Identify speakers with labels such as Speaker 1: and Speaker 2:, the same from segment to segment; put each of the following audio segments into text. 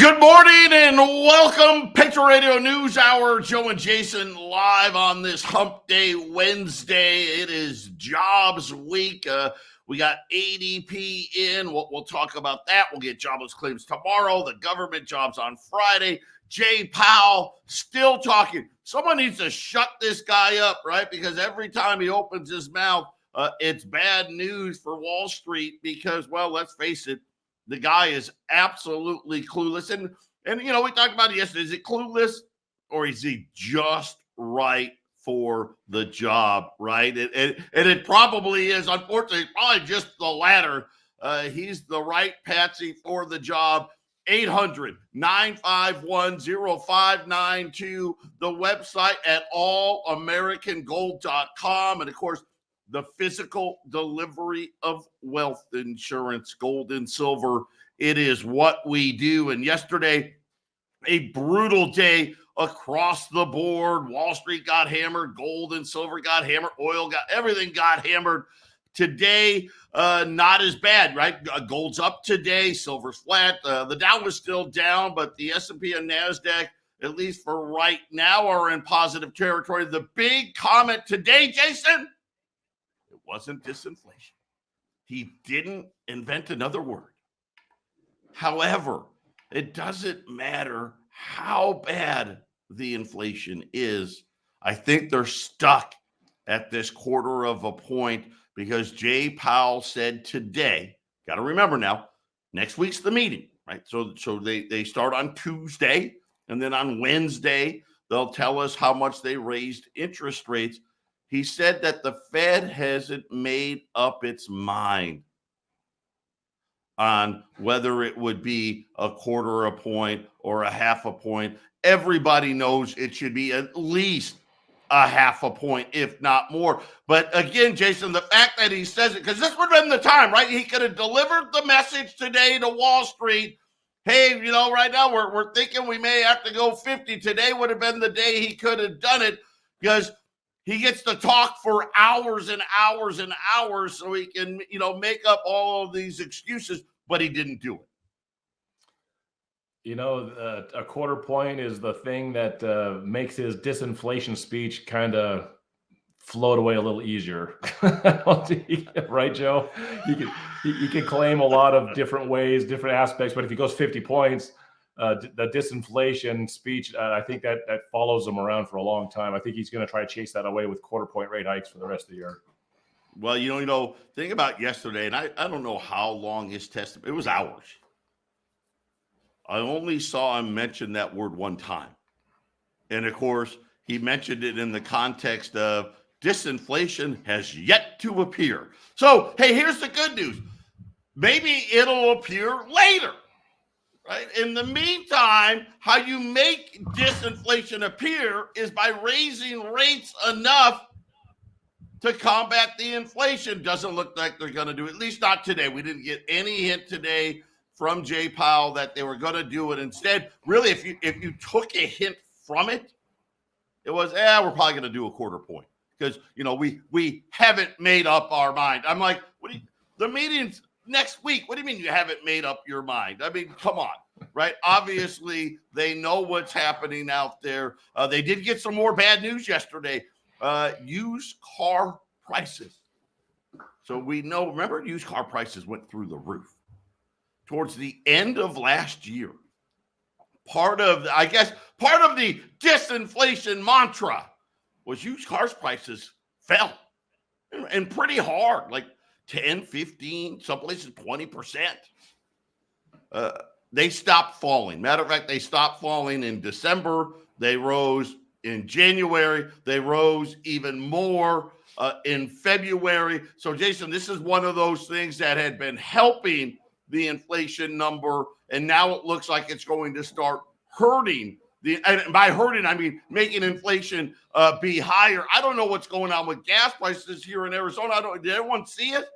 Speaker 1: Good morning and welcome, Patriot Radio News Hour. Joe and Jason live on this Hump Day Wednesday. It is Jobs Week. We got ADP in. We'll talk about that. We'll get jobless claims tomorrow. The government jobs on Friday. Jay Powell still talking. Someone needs to shut this guy up, right? Because every time he opens his mouth, it's bad news for Wall Street because, well, let's face it, the guy is absolutely clueless. And you know, we talked about it yesterday. Is he clueless or is he just right for the job, right? And it probably is. Unfortunately, probably just the latter. He's the right patsy for the job. 800-951-0592. The website at allamericangold.com. And, of course, the physical delivery of wealth insurance, gold and silver. It is what we do. And yesterday, a brutal day across the board. Wall Street got hammered. Gold and silver got hammered. Everything got hammered. Today, not as bad, right? Gold's up today. Silver's flat. The Dow was still down, but the S&P and NASDAQ, at least for right now, are in positive territory. The big comment today, Jason, wasn't disinflation. He didn't invent another word. However, it doesn't matter how bad the inflation is. I think they're stuck at this 1/4 point because Jay Powell said today, got to remember now, next week's the meeting, right? So they start on Tuesday, and then on Wednesday, they'll tell us how much they raised interest rates. He said that the Fed hasn't made up its mind on whether it would be a 1/4 point or a 1/2 point. Everybody knows it should be at least a 1/2 point, if not more. But again, Jason, the fact that he says it, because this would have been the time, right? He could have delivered the message today to Wall Street. Hey, you know, right now we're thinking we may have to go 50. Today would have been the day he could have done it because he gets to talk for hours and hours and hours so he can, you know, make up all of these excuses, but he didn't do it.
Speaker 2: You know, a 1/4 point is the thing that makes his disinflation speech kind of float away a little easier. Right, Joe? You can claim a lot of different ways, different aspects, but if he goes 50 points, the disinflation speech, I think that follows him around for a long time. I think he's going to try to chase that away with 1/4 point rate hikes for the rest of the year.
Speaker 1: Well, you know, think about yesterday, and I don't know how long his testimony, it was hours. I only saw him mention that word one time. And of course, he mentioned it in the context of disinflation has yet to appear. So, hey, here's the good news. Maybe it'll appear later. Right? In the meantime, how you make disinflation appear is by raising rates enough to combat the inflation. Doesn't look like they're going to do it, at least not today. We didn't get any hint today from Jay Powell that they were going to do it. Instead, really, if you took a hint from it, it was, we're probably going to do a 1/4 point because, you know, we haven't made up our mind. I'm like, the meeting's next week. What do you mean you haven't made up your mind? I mean, come on, right? Obviously, they know what's happening out there. They did get some more bad news yesterday. Used car prices. So we know, remember, used car prices went through the roof towards the end of last year. Part of the disinflation mantra was used cars prices fell and pretty hard, like 10, 15, some places 20%. They stopped falling. Matter of fact, they stopped falling in December. They rose in January. They rose even more in February. So, Jason, this is one of those things that had been helping the inflation number, and now it looks like it's going to start hurting. And by hurting, I mean making inflation be higher. I don't know what's going on with gas prices here in Arizona. Did everyone see it?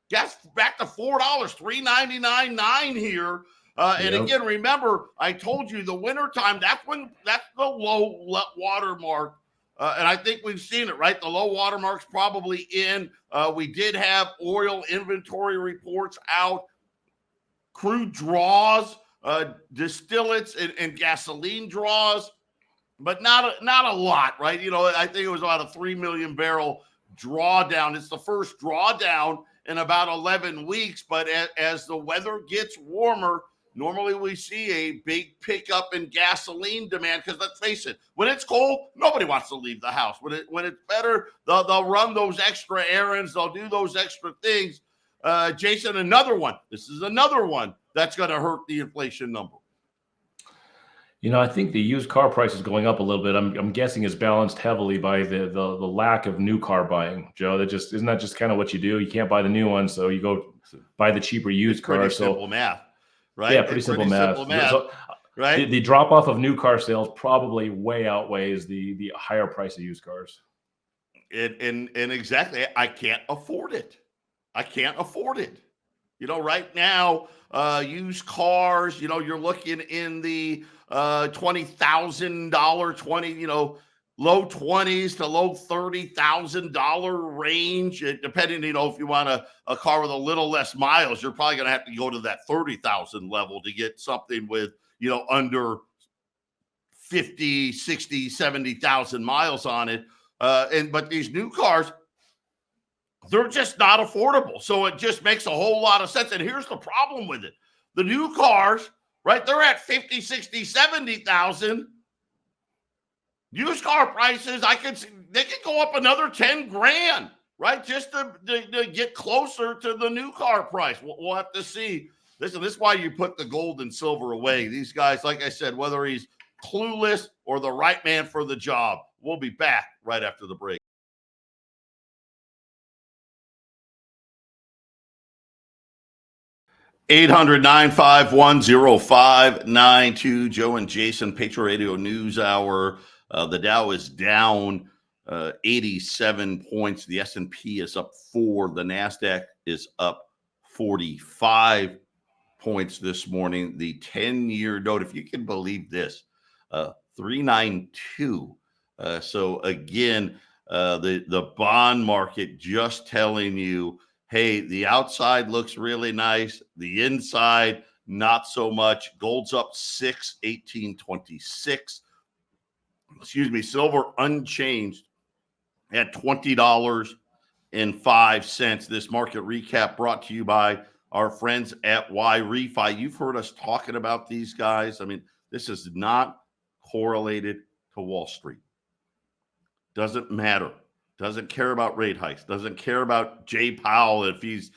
Speaker 1: Gas back to $4, $3.99.9 here. And again, remember, I told you the wintertime, that's the low water mark. And I think we've seen it, right? The low water mark's probably in. We did have oil inventory reports out. Crude draws distillates and gasoline draws, but not a lot, right? You know, I think it was about a 3 million barrel drawdown. It's the first drawdown in about 11 weeks, but as the weather gets warmer, normally we see a big pickup in gasoline demand because let's face it, when it's cold, nobody wants to leave the house. When it's better, they'll run those extra errands, they'll do those extra things. Jason, another one. This is another one that's going to hurt the inflation number.
Speaker 2: You know, I think the used car price is going up a little bit. I'm guessing is balanced heavily by the lack of new car buying. Joe, isn't that just kind of what you do? You can't buy the new one, so you go buy the cheaper used car.
Speaker 1: Pretty simple math, right?
Speaker 2: Yeah, pretty simple math. So,
Speaker 1: right?
Speaker 2: The drop off of new car sales probably way outweighs the higher price of used cars.
Speaker 1: And exactly, I can't afford it. I can't afford it. You know, right now, used cars, you know, you're looking in the $20,000, low 20s to low $30,000 range, depending, you know, if you want a car with a little less miles, you're probably going to have to go to that 30,000 level to get something with, you know, under 50, 60, 70,000 miles on it. But these new cars, they're just not affordable. So it just makes a whole lot of sense. And here's the problem with it. The new cars, right, they're at 50, 60, 70,000. Used car prices, they could go up another 10 grand, right? Just to get closer to the new car price. We'll have to see. Listen, this is why you put the gold and silver away. These guys, like I said, whether he's clueless or the right man for the job. We'll be back right after the break. 800-951-0592. Joe and Jason, Patriot Radio News Hour. The Dow is down 87 points. The S&P is up 4. The NASDAQ is up 45 points this morning. The 10-year note, if you can believe this, 392. So again, the bond market just telling you, hey, the outside looks really nice. The inside, not so much. Gold's up 6, 1826. Excuse me, silver unchanged at $20.05. This market recap brought to you by our friends at Y-Refi. You've heard us talking about these guys. I mean, this is not correlated to Wall Street. Doesn't matter. Doesn't care about rate hikes. Doesn't care about Jay Powell if he's,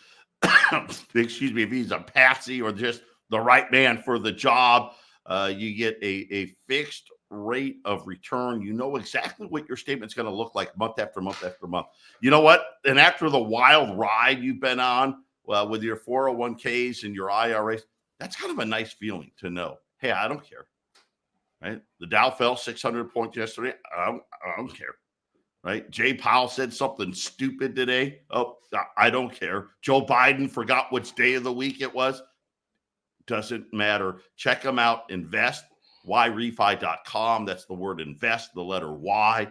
Speaker 1: excuse me, if he's a patsy or just the right man for the job. You get a fixed rate of return. You know exactly what your statement's going to look like month after month after month. You know what? And after the wild ride you've been on with your 401ks and your IRAs, that's kind of a nice feeling to know, hey, I don't care. Right? The Dow fell 600 points yesterday. I don't care. Right? Jay Powell said something stupid today. Oh, I don't care. Joe Biden forgot which day of the week it was. Doesn't matter. Check them out. Invest. YRefi.com. That's the word invest, the letter Y,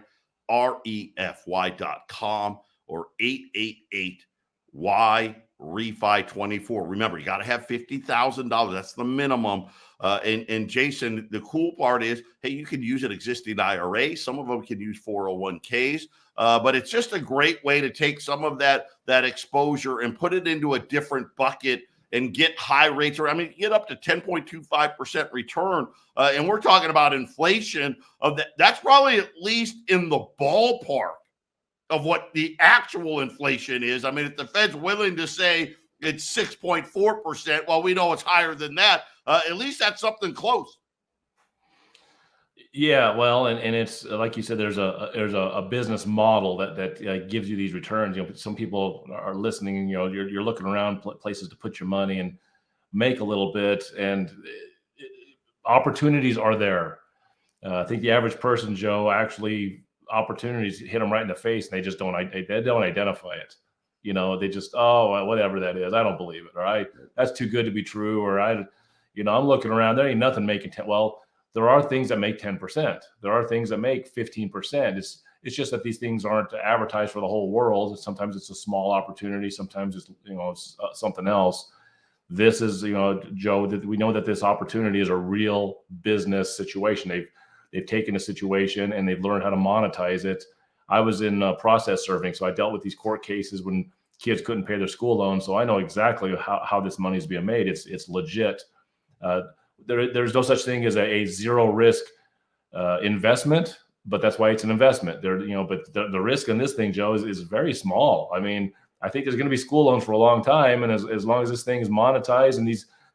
Speaker 1: REFY.com, or 888-Y-REFI24. Remember, you got to have $50,000. That's the minimum. And Jason, the cool part is, hey, you can use an existing IRA. Some of them can use 401ks. But it's just a great way to take some of that exposure and put it into a different bucket and get high rates. I mean, get up to 10.25% return. And we're talking about inflation of that. That's probably at least in the ballpark of what the actual inflation is. I mean, if the Fed's willing to say it's 6.4%, well, we know it's higher than that. At least that's something close.
Speaker 2: Yeah, well, and it's like you said, there's a business model that gives you these returns. You know, some people are listening, and you're looking around places to put your money and make a little bit, and opportunities are there. I think the average person, Joe, actually opportunities hit them right in the face, and they don't identify it. You know, they just, oh, whatever that is, I don't believe it. All right, that's too good to be true. Or I'm looking around, there ain't nothing making 10. Well, there are things that make 10%. There are things that make 15%. It's just that these things aren't advertised for the whole world. Sometimes it's a small opportunity. Sometimes it's something else. this is, Joe, that we know that this opportunity is a real business situation. They've taken a situation and they've learned how to monetize it. I was in process serving, so I dealt with these court cases when kids couldn't pay their school loans. So I know exactly how this money is being made. It's legit. There's no such thing as a zero risk investment, but that's why it's an investment. But the risk in this thing, Joe, is very small. I mean, I think there's going to be school loans for a long time, and as long as this thing is monetized and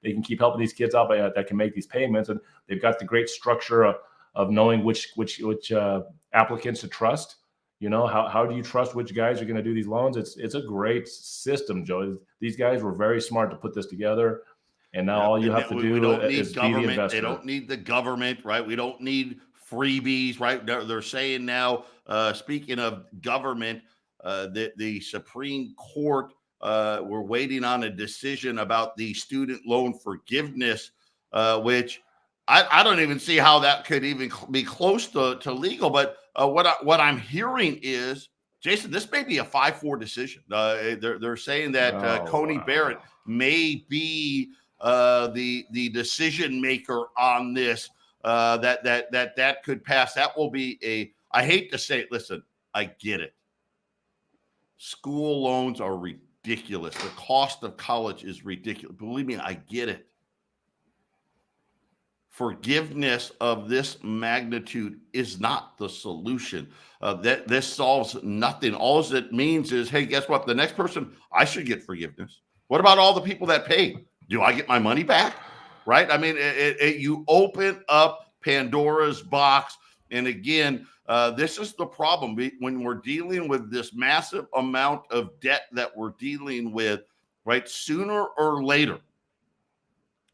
Speaker 2: they can keep helping these kids out that can make these payments, and they've got the great structure of knowing which applicants to trust. How do you trust which guys are going to do these loans? It's a great system, Joe. These guys were very smart to put this together. And now all you have to do is be the investor.
Speaker 1: They don't need the government, right? We don't need freebies, right? They're saying now, speaking of government, the Supreme Court, we're waiting on a decision about the student loan forgiveness, which I don't even see how that could even be close to legal. But what I'm hearing is, Jason, this may be a 5-4 decision. They're saying that Coney Barrett may be the decision maker on this. That could pass. That will be I hate to say it. Listen, I get it. School loans are ridiculous. The cost of college is ridiculous. Believe me, I get it. Forgiveness of this magnitude is not the solution. That this solves nothing. All it means is, hey, guess what? The next person, I should get forgiveness. What about all the people that paid? Do I get my money back? Right? I mean, you open up Pandora's box. And again, this is the problem. When we're dealing with this massive amount of debt that we're dealing with, right? Sooner or later,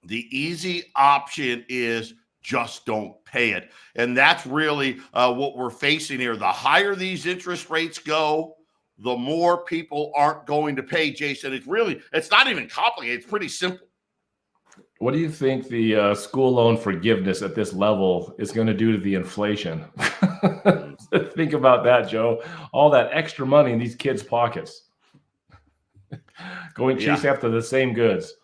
Speaker 1: the easy option is just don't pay it. And that's really what we're facing here. The higher these interest rates go, the more people aren't going to pay, Jason. It's not even complicated. It's pretty simple.
Speaker 2: What do you think the school loan forgiveness at this level is going to do to the inflation? Think about that, Joe. All that extra money in these kids' pockets. Going chase after the same goods.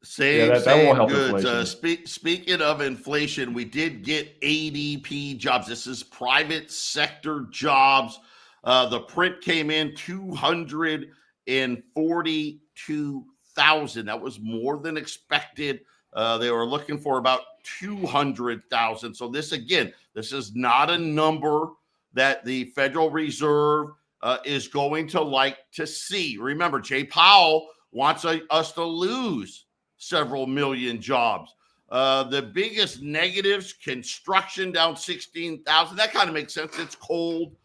Speaker 1: Same won't help goods. Speaking of inflation, we did get ADP jobs. This is private sector jobs. The print came in 242,000. That was more than expected. They were looking for about 200,000. So this is not a number that the Federal Reserve is going to like to see. Remember, Jay Powell wants us to lose several million jobs. The biggest negatives, construction down 16,000. That kind of makes sense. It's cold.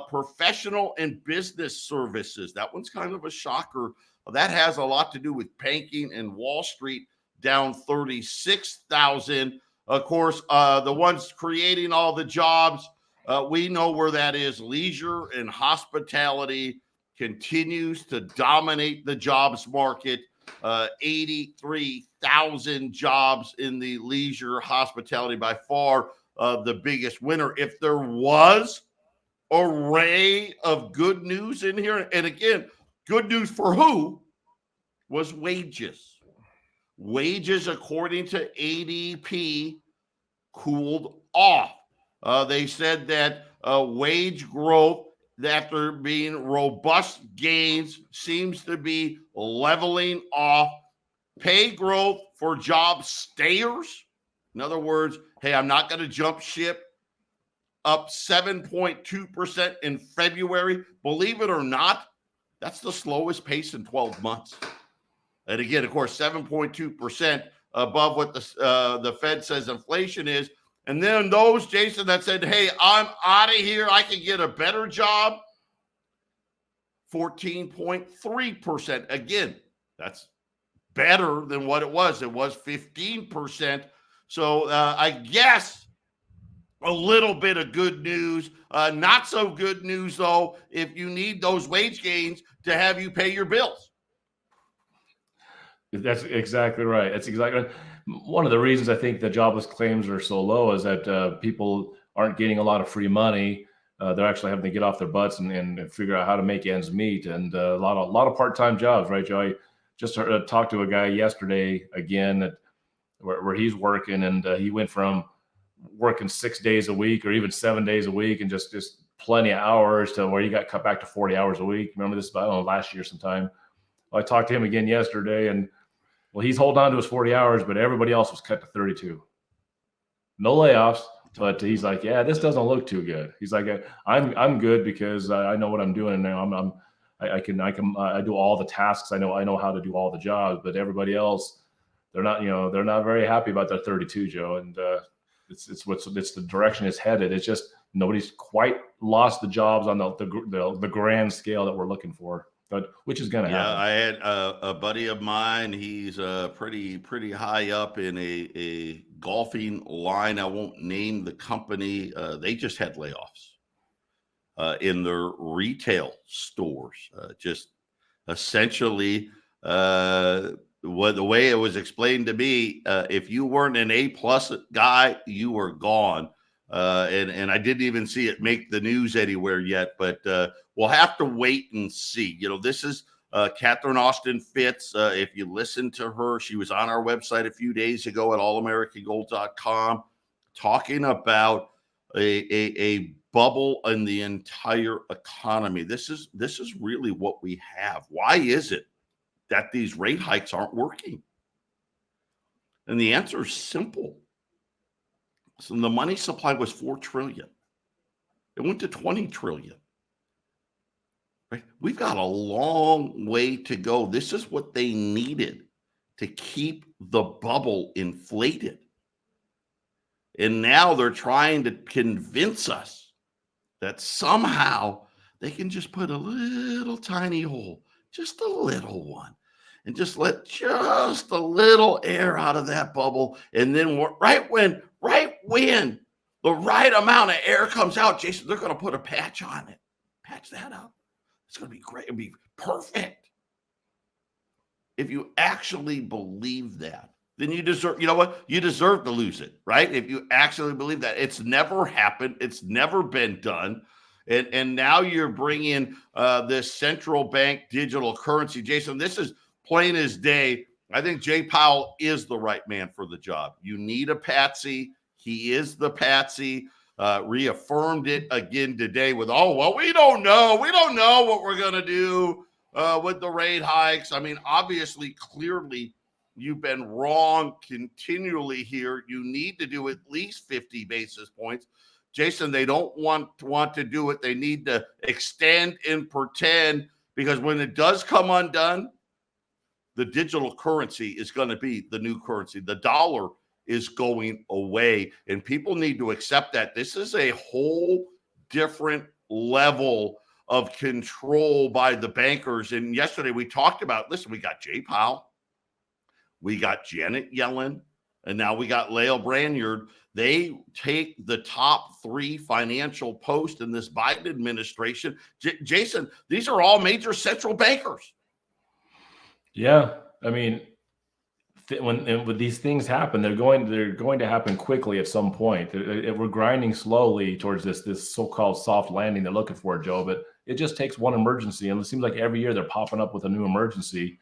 Speaker 1: Professional and business services. That one's kind of a shocker. That has a lot to do with banking and Wall Street, down 36,000. Of course, the ones creating all the jobs, we know where that is. Leisure and hospitality continues to dominate the jobs market. 83,000 jobs in the leisure hospitality, by far the biggest winner. If there was a ray of good news in here, and again, good news for who, was wages. Wages, according to ADP, cooled off. They said that wage growth, after being robust gains, seems to be leveling off. Pay growth for job stayers, in other words, hey, I'm not going to jump ship, up 7.2% in February. Believe it or not, that's the slowest pace in 12 months. And again, of course, 7.2% above what the Fed says inflation is. And then those, Jason, that said, hey, I'm out of here, I can get a better job, 14.3%. Again, that's better than what it was. It was 15%. So I guess a little bit of good news. Not so good news, though, if you need those wage gains to have you pay your bills.
Speaker 2: That's exactly right. That's exactly right. One of the reasons I think the jobless claims are so low is that people aren't getting a lot of free money. They're actually having to get off their butts and figure out how to make ends meet. And a lot of part-time jobs, right, Joey? just talked to a guy yesterday again that where he's working, and he went from working 6 days a week or even 7 days a week and just plenty of hours to where he got cut back to 40 hours a week. Remember this about, I don't know, last year sometime. Well, I talked to him again yesterday, and well, he's holding on to his 40 hours, but everybody else was cut to 32. No layoffs, but he's like, yeah, this doesn't look too good. He's like, I'm good because I know what I'm doing now. I do all the tasks. I know how to do all the jobs, but everybody else, they're not very happy about their 32, Joe. And it's the direction it's headed. It's just nobody's quite lost the jobs on the grand scale that we're looking for, but which is going to happen.
Speaker 1: I had a buddy of mine. He's pretty high up in a golfing line. I won't name the company. They just had layoffs in their retail stores. Just essentially, the way it was explained to me, if you weren't an A+ guy, you were gone. And I didn't even see it make the news anywhere yet, but we'll have to wait and see. This is Catherine Austin Fitz. If you listen to her, she was on our website a few days ago at allamericangold.com talking about a bubble in the entire economy. This is really what we have. Why is it that these rate hikes aren't working? And the answer is simple. So the money supply was $4 trillion. It went to $20 trillion. Right? We've got a long way to go. This is what they needed to keep the bubble inflated. And now they're trying to convince us that somehow they can just put a little tiny hole, just a little one, and just let just a little air out of that bubble. And then right when the right amount of air comes out, Jason, they're going to put a patch on it. Patch that up. It's going to be great. It'll be perfect. If you actually believe that, then you deserve, you deserve to lose it, right? If you actually believe that. It's never happened. It's never been done. And now you're bringing this central bank digital currency. Jason, this is plain as day. I think Jay Powell is the right man for the job. You need a patsy. He is the patsy. Reaffirmed it again today with, we don't know. We don't know what we're going to do with the rate hikes. I mean, obviously, clearly, you've been wrong continually here. You need to do at least 50 basis points. Jason, they don't want to do it. They need to extend and pretend, because when it does come undone, the digital currency is going to be the new currency. The dollar is going away, and people need to accept that. This is a whole different level of control by the bankers. And yesterday we talked about, listen, we got Jay Powell, we got Janet Yellen, and now we got Lael Brainerd. They take the top 3 financial posts in this Biden administration. Jason, these are all major central bankers.
Speaker 2: Yeah, I mean, when these things happen, they're going to happen quickly at some point. We're grinding slowly towards this so-called soft landing they're looking for, Joe. But it just takes one emergency, and it seems like every year they're popping up with a new emergency.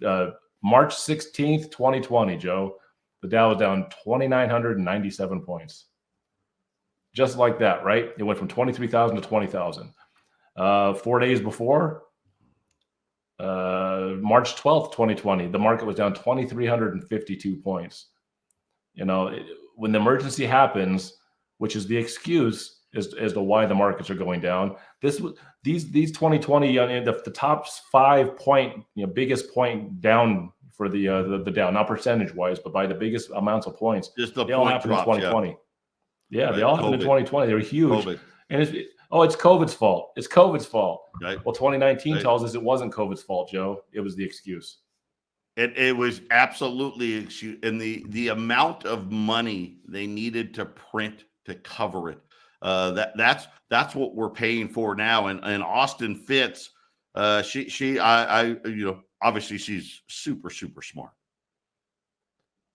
Speaker 2: March 16th, 2020, Joe, the Dow was down 2,997 points. Just like that, right? It went from 23,000 to 20,000. 4 days before, March 12th, 2020, the market was down 2,352 points. When the emergency happens, which is the excuse as to why the markets are going down, these 2020, the top 5 point, biggest point down for the Dow, not percentage wise, but by the biggest amounts of points.
Speaker 1: Just the
Speaker 2: they all happened in 2020. Yeah, right. They all happened in 2020. They were huge. COVID. And it's COVID's fault. It's COVID's fault. Right. Well, 2019 tells us it wasn't COVID's fault, Joe. It was the excuse.
Speaker 1: It was absolutely excuse, and the amount of money they needed to print to cover it. That's what we're paying for now. And Austin Fitz, she obviously she's super, super smart.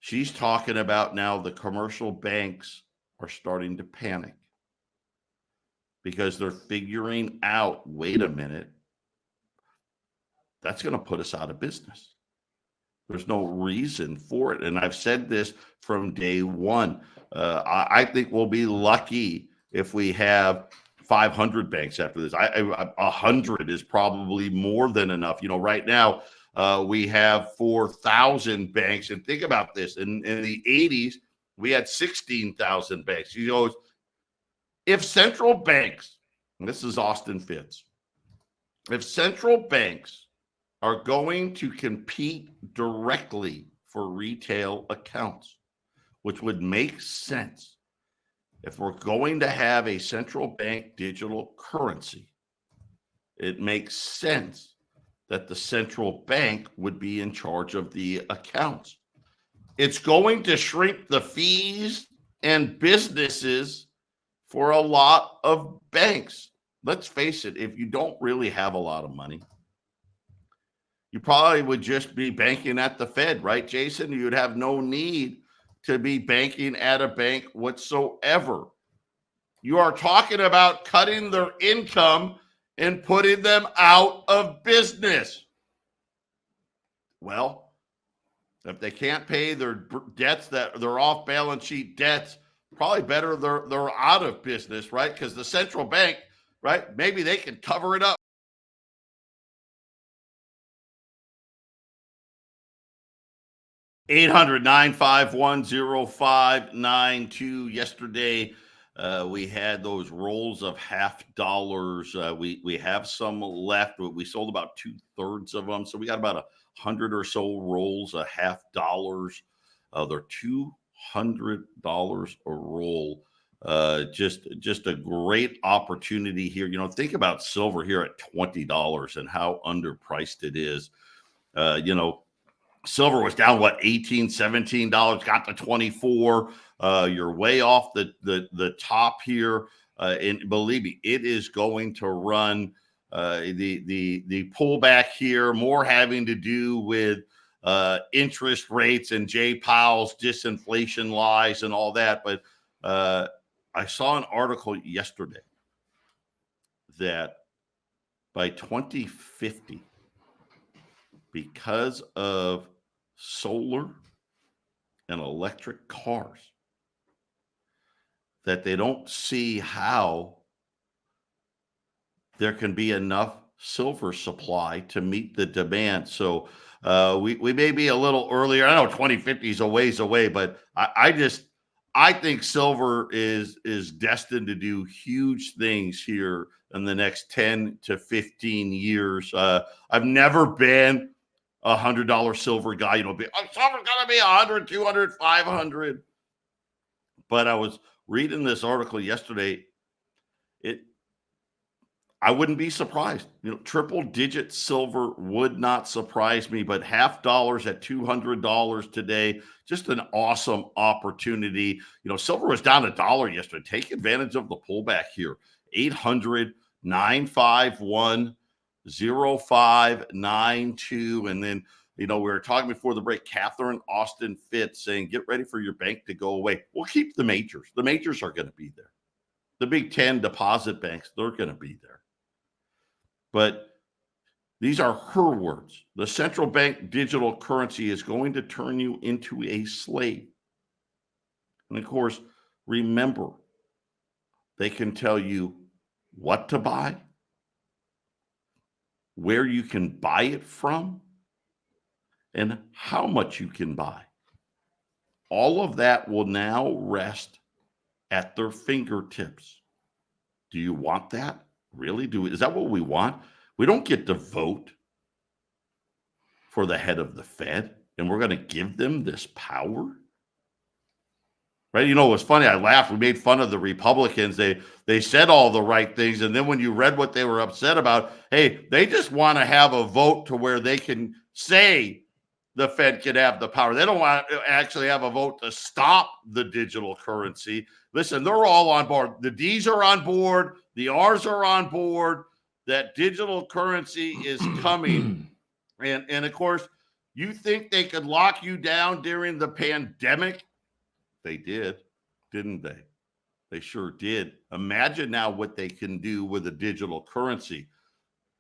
Speaker 1: She's talking about now the commercial banks are starting to panic because they're figuring out, wait a minute, that's going to put us out of business. There's no reason for it. And I've said this from day one. I think we'll be lucky if we have 500 banks after this. 100 is probably more than enough. Right now we have 4,000 banks. And think about this. In the 80s, we had 16,000 banks. If central banks, and this is Austin Fitts, if central banks are going to compete directly for retail accounts, which would make sense if we're going to have a central bank digital currency, it makes sense that the central bank would be in charge of the accounts. It's going to shrink the fees and businesses for a lot of banks. Let's face it, if you don't really have a lot of money, you probably would just be banking at the Fed, right, Jason? You'd have no need to be banking at a bank whatsoever. You are talking about cutting their income and putting them out of business. Well, if they can't pay their debts, that they're off balance sheet debts, probably better they're out of business, right? Because the central bank, right, maybe they can cover it up. 800-951-0592. Yesterday, we had those rolls of $50. We have some left. We sold about 2/3 of them. So we got about 100 or so rolls of $50. They're $200 a roll. Just a great opportunity here. Think about silver here at $20 and how underpriced it is. Silver was down, $18, $17, got to 24. You're way off the top here. And believe me, it is going to run the pullback here, more having to do with interest rates and Jay Powell's disinflation lies and all that. But I saw an article yesterday that by 2050, because of solar and electric cars, that they don't see how there can be enough silver supply to meet the demand. So we may be a little earlier. I know 2050 is a ways away, but I think silver is destined to do huge things here in the next 10 to 15 years. I've never been $100 silver guy. Silver's gonna be 100, 200, 500. But I was reading this article yesterday. I wouldn't be surprised. Triple digit silver would not surprise me, but $50 at $200 today, just an awesome opportunity. Silver was down $1 yesterday. Take advantage of the pullback here. 800-951-0592. And then, we were talking before the break, Catherine Austin Fitts saying, get ready for your bank to go away. We'll keep the majors. The majors are going to be there. The Big 10 deposit banks, they're going to be there. But these are her words. The central bank digital currency is going to turn you into a slave. And of course, remember, they can tell you what to buy, where you can buy it from, and how much you can buy. All of that will now rest at their fingertips. Do you want that? Really? Is that what we want? We don't get to vote for the head of the Fed, and we're going to give them this power? Right? It was funny. I laughed. We made fun of the Republicans. They said all the right things, and then when you read what they were upset about, hey, they just want to have a vote to where they can say the Fed can have the power. They don't want to actually have a vote to stop the digital currency. Listen, they're all on board. The D's are on board. The R's are on board. That digital currency is coming. And of course, you think they could lock you down during the pandemic? They did, didn't they? They sure did. Imagine now what they can do with a digital currency.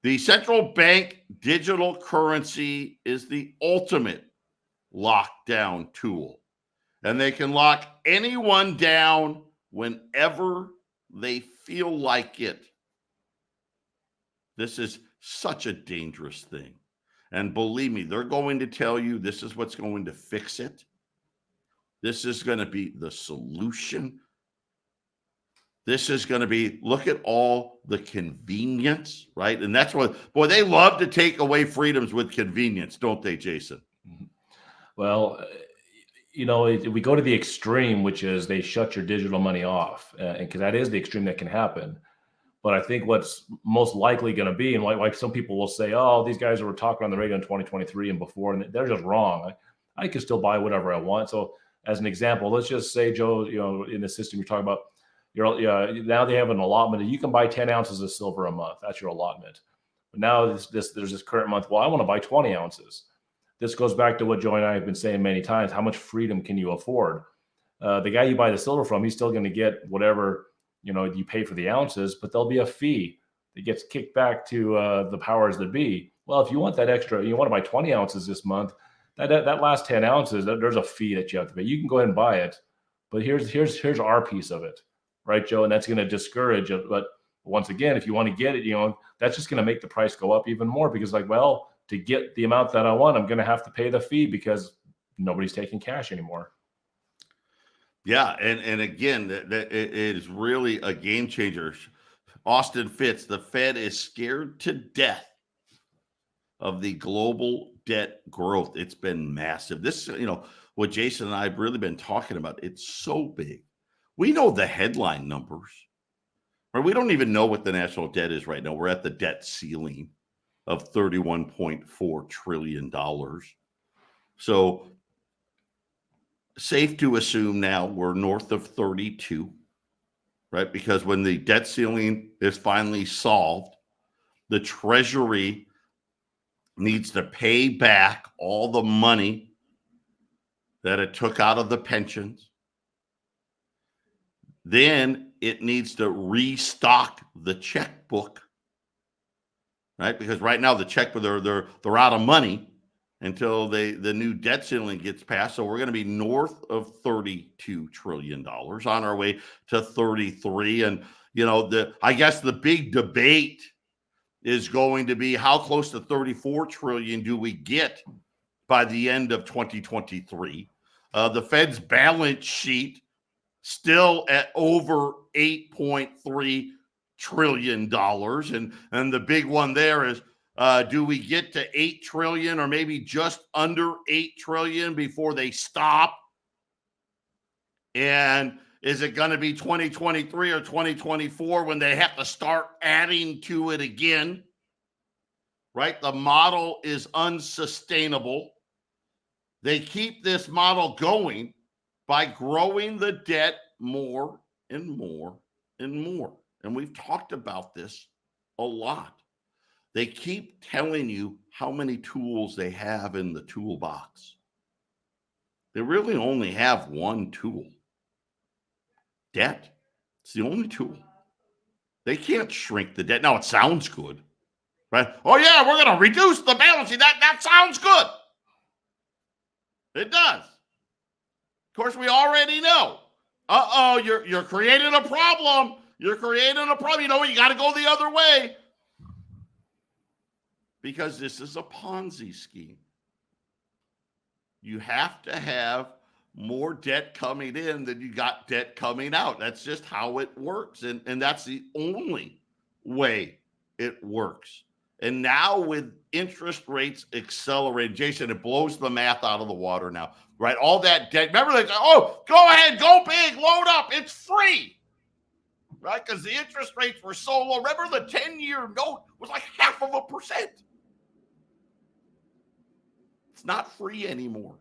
Speaker 1: The central bank digital currency is the ultimate lockdown tool. And they can lock anyone down whenever they feel like it. This is such a dangerous thing. And believe me, they're going to tell you this is what's going to fix it. This is going to be the solution. This is going to be, look at all the convenience, right? And that's what, boy, they love to take away freedoms with convenience, don't they, Jason?
Speaker 2: Well, we go to the extreme, which is they shut your digital money off, because that is the extreme that can happen. But I think what's most likely going to be, and why some people will say, oh, these guys were talking on the radio in 2023 and before, and they're just wrong. I can still buy whatever I want. So as an example, let's just say, Joe, in the system you're talking about, now they have an allotment. You can buy 10 ounces of silver a month. That's your allotment. But now there's this current month, well, I want to buy 20 ounces. This goes back to what Joe and I have been saying many times. How much freedom can you afford? The guy you buy the silver from, he's still going to get whatever you pay for the ounces, but there'll be a fee that gets kicked back to the powers that be. Well, if you want that extra, you want to buy 20 ounces this month, that last 10 ounces, there's a fee that you have to pay. You can go ahead and buy it, but here's our piece of it, right, Joe? And that's going to discourage it. But once again, if you want to get it, that's just going to make the price go up even more, because to get the amount that I want, I'm going to have to pay the fee because nobody's taking cash anymore.
Speaker 1: Yeah, and again, it is really a game changer. Austin Fitz, the Fed is scared to death of the global debt growth. It's been massive. This, what Jason and I have really been talking about, it's so big. We know the headline numbers, or we don't even know what the national debt is right now. We're at the debt ceiling of $31.4 trillion. So safe to assume now we're north of 32, right? Because when the debt ceiling is finally solved, the Treasury needs to pay back all the money that it took out of the pensions. Then it needs to restock the checkbook, right? Because right now the checkbook, they're out of money until the new debt ceiling gets passed. So we're going to be north of $32 trillion, on our way to 33. And, I guess the big debate is going to be how close to 34 trillion do we get by the end of 2023? The Fed's balance sheet still at over $8.3 trillion. And the big one there is, do we get to 8 trillion or maybe just under 8 trillion before they stop? And is it going to be 2023 or 2024 when they have to start adding to it again? Right? The model is unsustainable. They keep this model going by growing the debt more and more and more. And we've talked about this a lot. They keep telling you how many tools they have in the toolbox. They really only have one tool. Debt. It's the only tool. They can't shrink the debt. Now, it sounds good, right? Oh, yeah, we're going to reduce the balance sheet. That sounds good. It does. Of course, we already know. You're creating a problem. You're creating a problem. You know what? You got to go the other way. Because this is a Ponzi scheme. You have to have more debt coming in than you got debt coming out. That's just how it works. And that's the only way it works. And now with interest rates accelerating, Jason, it blows the math out of the water now, right? All that debt. Remember, they go ahead, go big, load up. It's free, right? Because the interest rates were so low. Remember, the 10-year note was like 0.5%. It's not free anymore.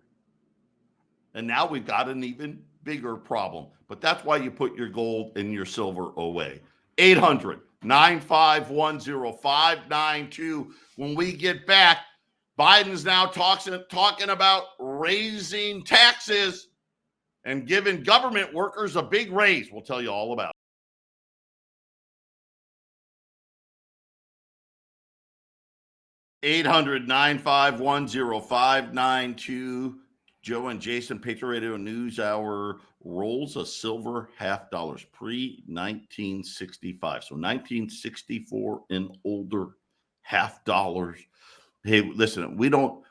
Speaker 1: And now we've got an even bigger problem. But that's why you put your gold and your silver away. 800-951-0592. When we get back, Biden's now talking about raising taxes and giving government workers a big raise. We'll tell you all about it. 800-951-0592. Joe and Jason, Patriot Radio News Hour, rolls of silver $half pre-1965. So 1964 and older $half. Hey, listen, we don't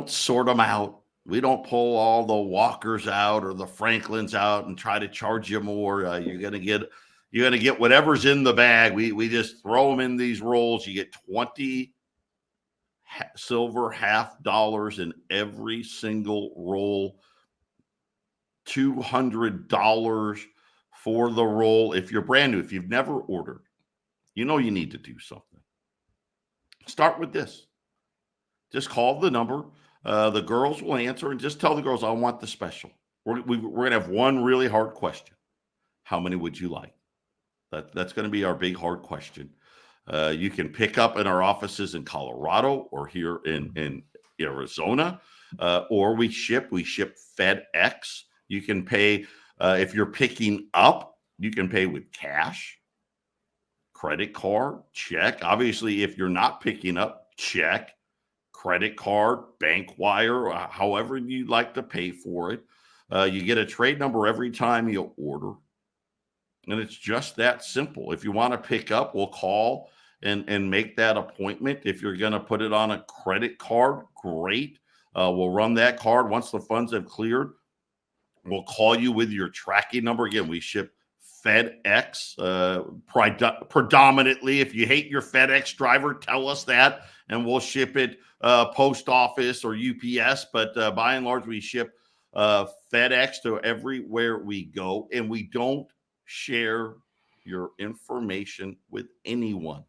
Speaker 1: sort them out. We don't pull all the Walkers out or the Franklins out and try to charge you more. You're gonna get whatever's in the bag. We just throw them in these rolls. You get 20 silver $half in every single roll. $200 for the roll. If you're brand new, if you've never ordered, you need to do something. Start with this. Just call the number. The girls will answer, and just tell the girls, I want the special. We're going to have one really hard question. How many would you like? That's going to be our big hard question. You can pick up in our offices in Colorado or here in Arizona, or we ship FedEx. You can pay, if you're picking up, you can pay with cash, credit card, check. Obviously, if you're not picking up, check, credit card, bank wire, however you like to pay for it. You get a trade number every time you order. And it's just that simple. If you want to pick up, we'll call and make that appointment. If you're going to put it on a credit card, great. We'll run that card. Once the funds have cleared, we'll call you with your tracking number. Again, we ship FedEx predominantly. If you hate your FedEx driver, tell us that, and we'll ship it post office or UPS. But by and large, we ship FedEx to everywhere we go, and we don't share your information with anyone.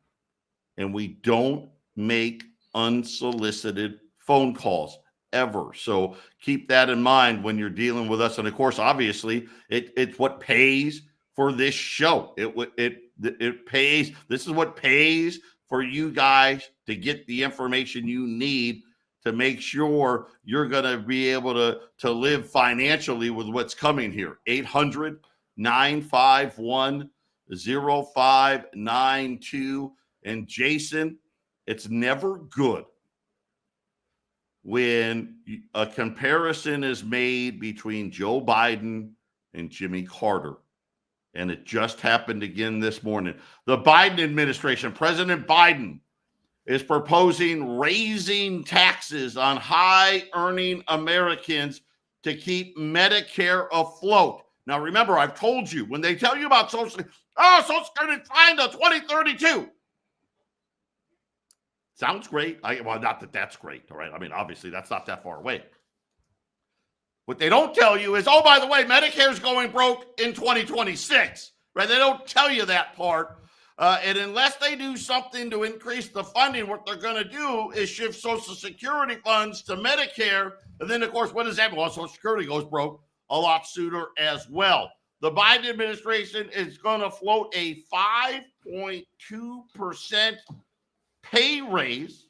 Speaker 1: And we don't make unsolicited phone calls ever. So keep that in mind when you're dealing with us. And of course, obviously, it's what pays for this show. It pays. This is what pays for you guys to get the information you need to make sure you're going to be able to live financially with what's coming here. 800-951-0592. And Jason, it's never good when a comparison is made between Joe Biden and Jimmy Carter. And it just happened again this morning. The Biden administration, President Biden, is proposing raising taxes on high-earning Americans to keep Medicare afloat. Now, remember, I've told you, when they tell you about Social Security fine to 2032. Sounds great. Well, not that that's great, all right? I mean, obviously, that's not that far away. What they don't tell you is, oh, by the way, Medicare's going broke in 2026, right? They don't tell you that part. And unless they do something to increase the funding, what they're going to do is shift Social Security funds to Medicare. And then, of course, what does that mean? Well, Social Security goes broke a lot sooner as well. The Biden administration is going to float a 5.2% pay raise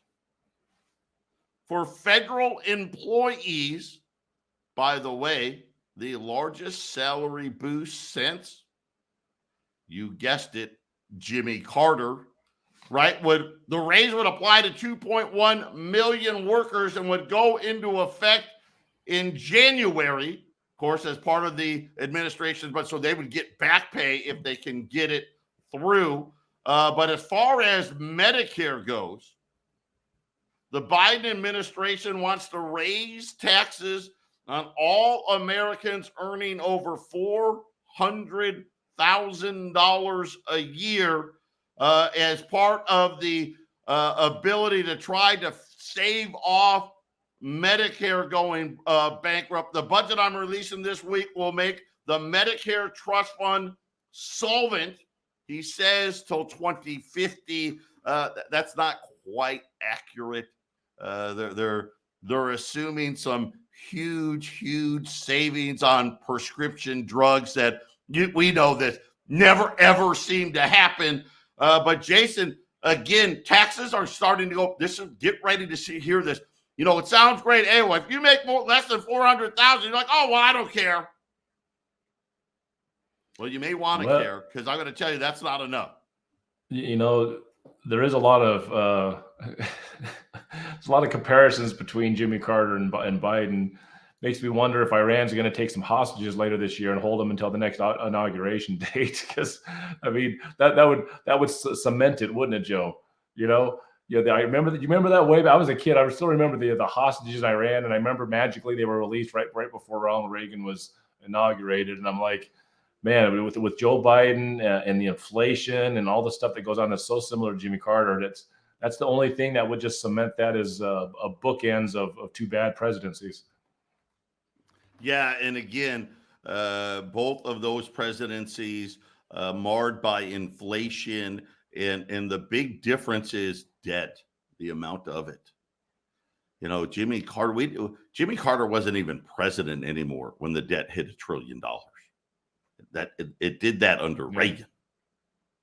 Speaker 1: for federal employees. By the way, the largest salary boost since, you guessed it, Jimmy Carter, right? The raise would apply to 2.1 million workers and would go into effect in January, of course, as part of the administration, but so they would get back pay if they can get it through. But as far as Medicare goes, the Biden administration wants to raise taxes on all Americans earning over $400,000 a year as part of the ability to try to save off Medicare going bankrupt. The budget I'm releasing this week will make the Medicare Trust Fund solvent, he says, till 2050. That's not quite accurate. They're assuming some huge savings on prescription drugs that we know that never ever seem to happen. But Jason, again, taxes are starting to go. Get ready to hear this. It sounds great. Hey, well, if you make less than 400,000, you're like, oh well, I don't care. Well, you may want to care, because I'm going to tell you that's not enough.
Speaker 2: There is a lot of there's a lot of comparisons between Jimmy Carter and Biden. makes me wonder if Iran's going to take some hostages later this year and hold them until the next inauguration date. Because I mean, that would cement it, wouldn't it, Joe? You know, yeah. I remember that. You remember that way? I was a kid. I still remember the hostages in Iran, and I remember magically they were released right before Ronald Reagan was inaugurated, and I'm like, man, with Joe Biden and the inflation and all the stuff that goes on that's so similar to Jimmy Carter, that's the only thing that would just cement that as a bookends of two bad presidencies.
Speaker 1: Yeah, and again, both of those presidencies marred by inflation, and the big difference is debt, the amount of it. You know, Jimmy Carter wasn't even president anymore when the debt hit $1 trillion. That it did that under Reagan.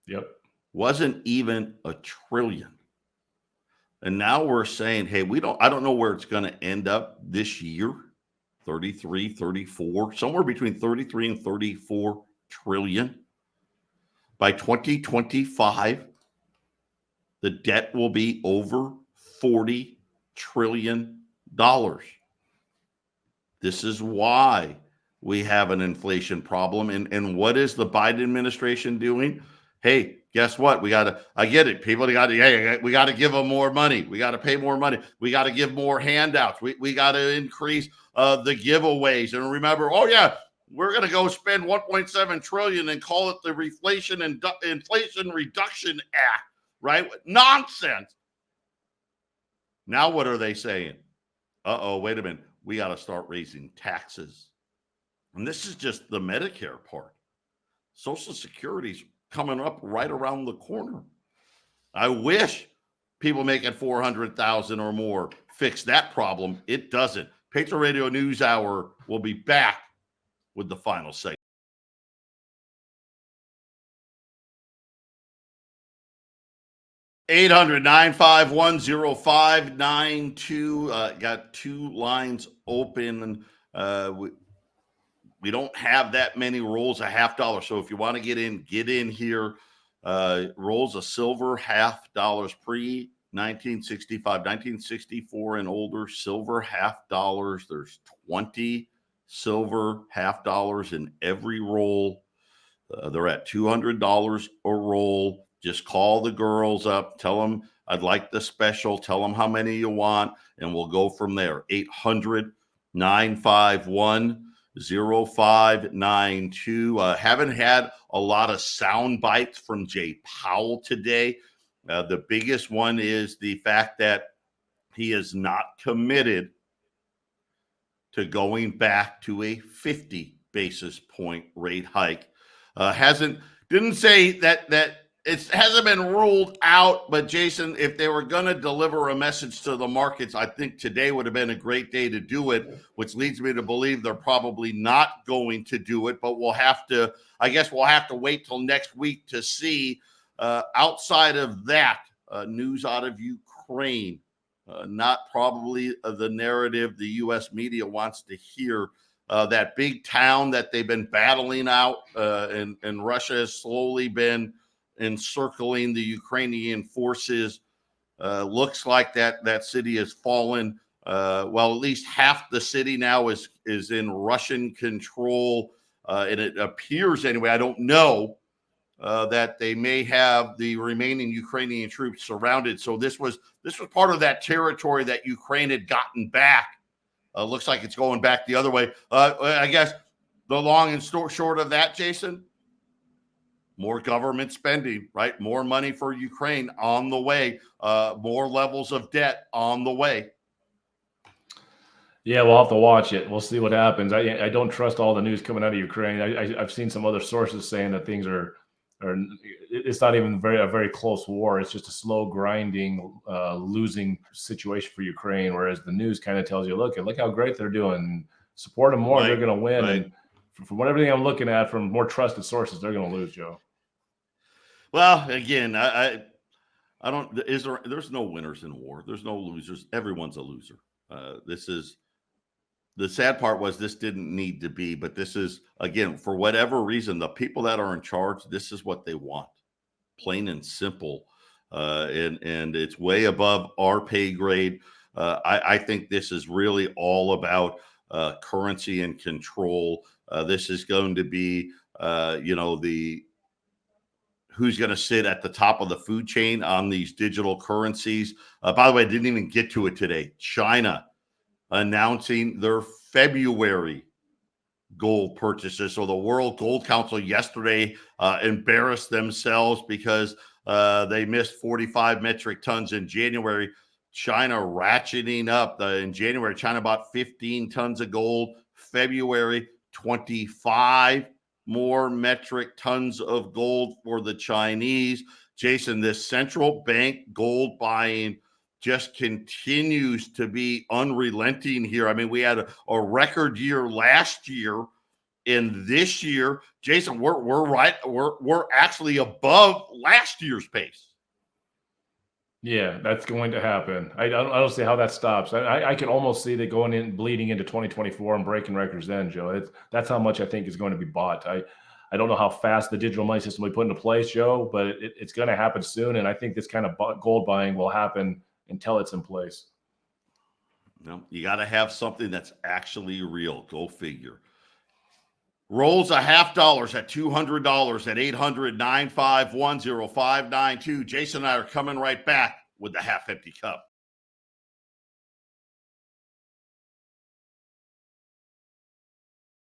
Speaker 2: Yep.
Speaker 1: Wasn't even $1 trillion. And now we're saying, hey, I don't know where it's going to end up this year. 33, 34, somewhere between 33 and 34 trillion. By 2025, the debt will be over $40 trillion. This is why we have an inflation problem. And what is the Biden administration doing? Hey, guess what? I get it. People we got to give them more money. We got to pay more money. We got to give more handouts. We got to increase the giveaways. And remember, we're going to go spend 1.7 trillion and call it the Inflation Reduction Act, right? Nonsense. Now what are they saying? Wait a minute. We got to start raising taxes. And this is just the Medicare part. Social Security's coming up right around the corner. I wish people making $400,000 or more fix that problem. It doesn't. Patriot Radio News Hour will be back with the final segment. 800-951-0592. Got two lines open. We don't have that many rolls of $50. So if you want to get in here. Rolls of silver $50 pre 1965, 1964 and older silver $50. There's 20 silver $50 in every roll. They're at $200 a roll. Just call the girls up. Tell them I'd like the special. Tell them how many you want, and we'll go from there. 800-951-0592. Haven't had a lot of sound bites from Jay Powell today. The biggest one is the fact that he is not committed to going back to a 50 basis point rate hike. Didn't say that it hasn't been ruled out, but Jason, if they were going to deliver a message to the markets, I think today would have been a great day to do it, which leads me to believe they're probably not going to do it, but we'll have to wait till next week to see. Outside of that, news out of Ukraine, not probably the narrative the U.S. media wants to hear. That big town that they've been battling out, and Russia has slowly been encircling the Ukrainian forces. Looks like that city has fallen. At least half the city now is in Russian control, and it appears anyway. I don't know that they may have the remaining Ukrainian troops surrounded. So this was part of that territory that Ukraine had gotten back. Looks like it's going back the other way. I guess the long and short of that, Jason, more government spending, right? More money for Ukraine on the way. More levels of debt on the way.
Speaker 2: Yeah, we'll have to watch it. We'll see what happens. I don't trust all the news coming out of Ukraine. I've seen some other sources saying that things are it's not even a very close war. It's just a slow grinding, losing situation for Ukraine. Whereas the news kind of tells you, look how great they're doing. Support them more, they're going to win. Right. And from everything I'm looking at from more trusted sources, they're going to lose, Joe.
Speaker 1: Well, again, I don't. There's no winners in war. There's no losers. Everyone's a loser. The sad part was this didn't need to be, but this is, again, for whatever reason, the people that are in charge, this is what they want, plain and simple. And it's way above our pay grade. I think this is really all about currency and control. This is going to be, who's going to sit at the top of the food chain on these digital currencies. By the way, I didn't even get to it today. China announcing their February gold purchases. So the World Gold Council yesterday embarrassed themselves because they missed 45 metric tons in January. China ratcheting up. In January, China bought 15 tons of gold. February, 25 more metric tons of gold for the Chinese. Jason, this central bank gold buying just continues to be unrelenting here. I mean, we had a record year last year. In this year, Jason, we're actually above last year's pace.
Speaker 2: Yeah, that's going to happen. I don't see how that stops. I can almost see that bleeding into 2024 and breaking records then, Joe. That's how much I think is going to be bought. I don't know how fast the digital money system will be put into place, Joe, but it's going to happen soon. And I think this kind of gold buying will happen until it's in place.
Speaker 1: No, you got to have something that's actually real. Go figure. Rolls a $50 at $200 at 800-951-0592. Jason and I are coming right back with the half empty cup.